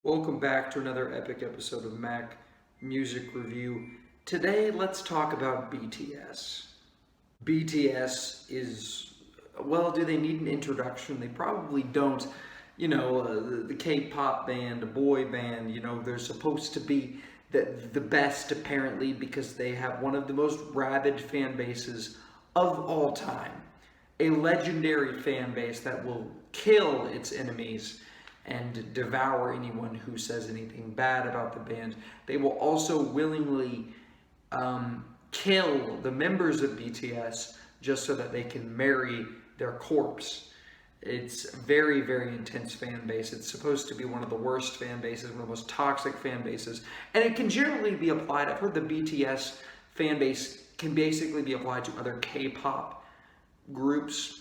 Welcome back to another epic episode of Mac Music Review. Today, let's talk about BTS. BTS is, well, do they need an introduction? They probably don't. The K-pop band, a boy band, they're supposed to be the best apparently because they have one of the most rabid fan bases of all time. A legendary fan base that will kill its enemies and devour anyone who says anything bad about the band. They will also willingly kill the members of BTS just so that they can marry their corpse. It's very, very intense fan base. It's supposed to be one of the worst fan bases, one of the most toxic fan bases. And it can generally be applied, I've heard the BTS fan base can basically be applied to other K-pop groups.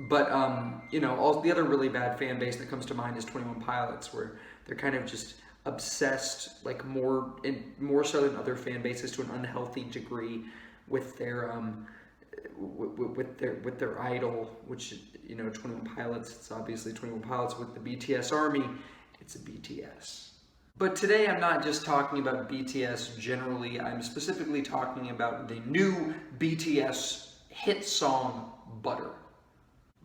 But, all the other really bad fan base that comes to mind is 21 Pilots, where they're kind of just obsessed, like more so than other fan bases, to an unhealthy degree with their with their idol, which 21 Pilots. It's obviously 21 Pilots with the BTS Army. It's a BTS. But today I'm not just talking about BTS generally. I'm specifically talking about the new BTS hit song Butter.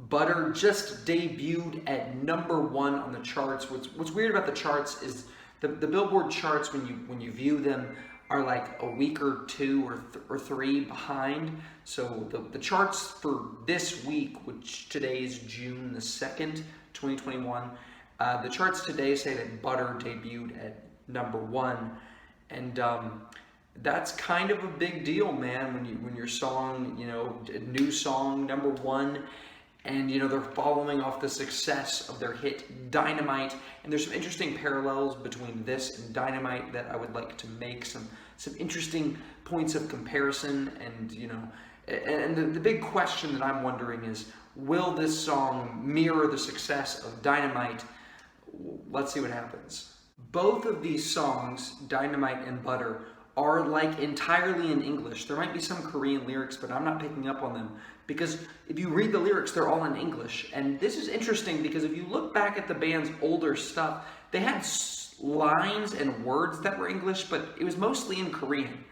Butter just debuted at #1 on the charts. What's weird about the charts is the Billboard charts, when you view them, are like a week or two or three behind. So the charts for this week, which today is June the 2nd, 2021, the charts today say that Butter debuted at #1, and that's kind of a big deal, man. When your song, a new song, #1. And they're following off the success of their hit Dynamite, and there's some interesting parallels between this and Dynamite that I would like to make, some interesting points of comparison. And the big question that I'm wondering is, will this song mirror the success of Dynamite? Let's see what happens. Both of these songs, Dynamite and Butter, are like entirely in English. There might be some Korean lyrics, but I'm not picking up on them, because if you read the lyrics, they're all in English. And this is interesting because if you look back at the band's older stuff, they had lines and words that were English, but it was mostly in Korean.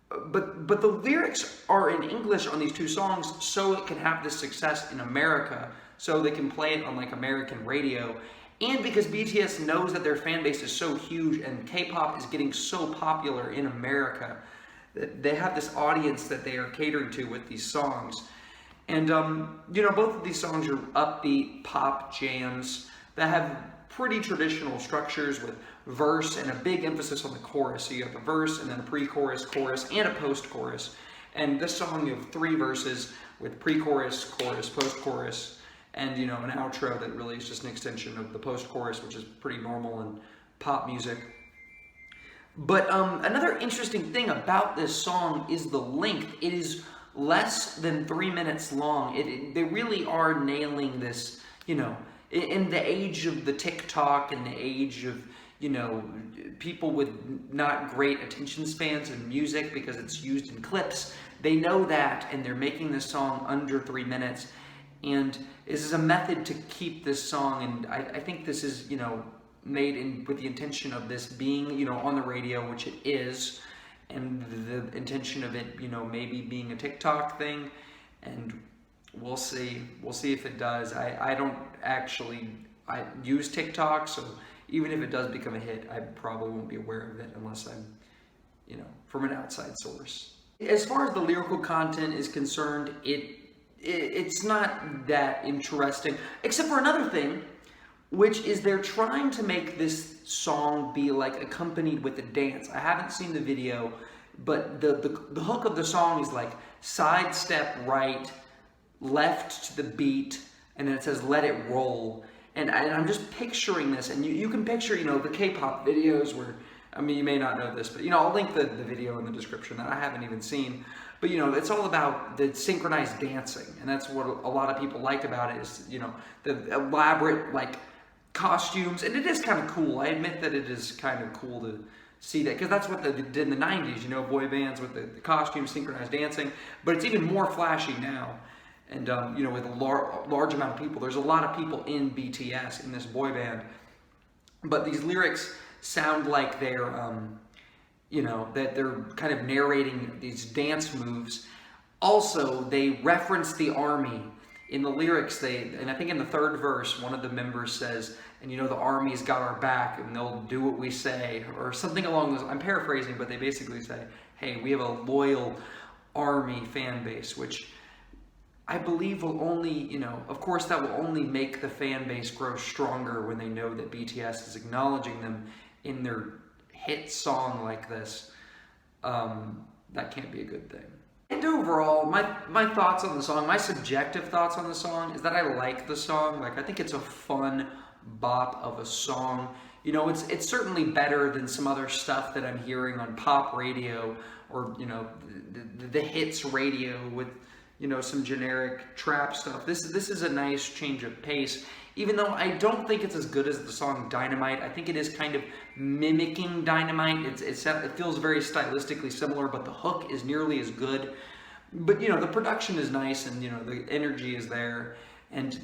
But the lyrics are in English on these two songs, so it can have this success in America, so they can play it on like American radio. And because BTS knows that their fan base is so huge and K-pop is getting so popular in America, that they have this audience that they are catering to with these songs. And, both of these songs are upbeat pop jams that have pretty traditional structures with verse and a big emphasis on the chorus. So you have a verse and then a pre-chorus, chorus, and a post-chorus. And this song, you have 3 verses with pre-chorus, chorus, post-chorus, and an outro that really is just an extension of the post-chorus, which is pretty normal in pop music. But another interesting thing about this song is the length. It is less than 3 minutes long. They really are nailing this, in the age of the TikTok and the age of, people with not great attention spans in music because it's used in clips. They know that, and they're making this song under 3 minutes. And this is a method to keep this song, and I think this is, made with the intention of this being, on the radio, which it is, and the intention of it, maybe being a TikTok thing, and we'll see if it does. I don't actually, I use TikTok, so even if it does become a hit, I probably won't be aware of it unless I'm, from an outside source. As far as the lyrical content is concerned, it's not that interesting, except for another thing, which is they're trying to make this song be like accompanied with a dance. I haven't seen the video, but the hook of the song is like side step right, left to the beat, and then it says let it roll. And I'm just picturing this, and you can picture, the K-pop videos where, you may not know this, but, I'll link the video in the description that I haven't even seen. But, it's all about the synchronized dancing, and that's what a lot of people like about it is, the elaborate, costumes, and it is kind of cool. I admit that it is kind of cool to see that, because that's what they did in the 90s, boy bands with the costumes, synchronized dancing, but it's even more flashy now. And, with a large amount of people, there's a lot of people in BTS, in this boy band. but these lyrics sound like they're, that they're kind of narrating these dance moves. Also, they reference the army. In the lyrics, and I think in the third verse, one of the members says, and the army's got our back and they'll do what we say, or something along those. I'm paraphrasing, but they basically say, hey, we have a loyal army fan base, which I believe will only, of course that will only make the fan base grow stronger when they know that BTS is acknowledging them in their hit song like this. That can't be a good thing. And overall, my thoughts on the song, my subjective thoughts on the song is that I like the song. Like, I think it's a fun bop of a song. It's certainly better than some other stuff that I'm hearing on pop radio or, the hits radio with, some generic trap stuff. This is a nice change of pace. Even though I don't think it's as good as the song Dynamite, I think it is kind of mimicking Dynamite. It feels very stylistically similar, but the hook is nearly as good. But, the production is nice and, the energy is there. And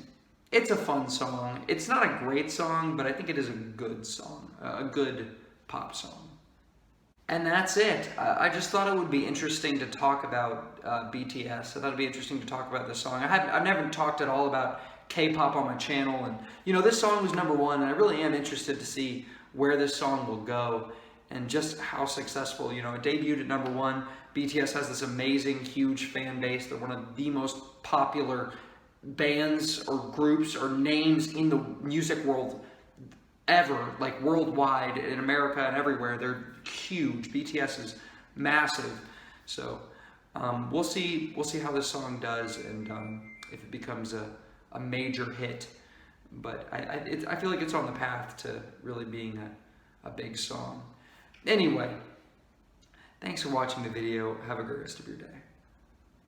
it's a fun song. It's not a great song, but I think it is a good song, a good pop song. And that's it. I just thought it would be interesting to talk about BTS. I thought it'd be interesting to talk about this song. I've never talked at all about K-pop on my channel, and this song was #1, and I really am interested to see where this song will go and just how successful. It debuted at #1. BTS has this amazing, huge fan base. They're one of the most popular bands or groups or names in the music world ever, like worldwide, in America and everywhere. They're huge. BTS is massive. So we'll see how this song does, and if it becomes a major hit. But I feel like it's on the path to really being a big song. Anyway, thanks for watching the video. Have a great rest of your day.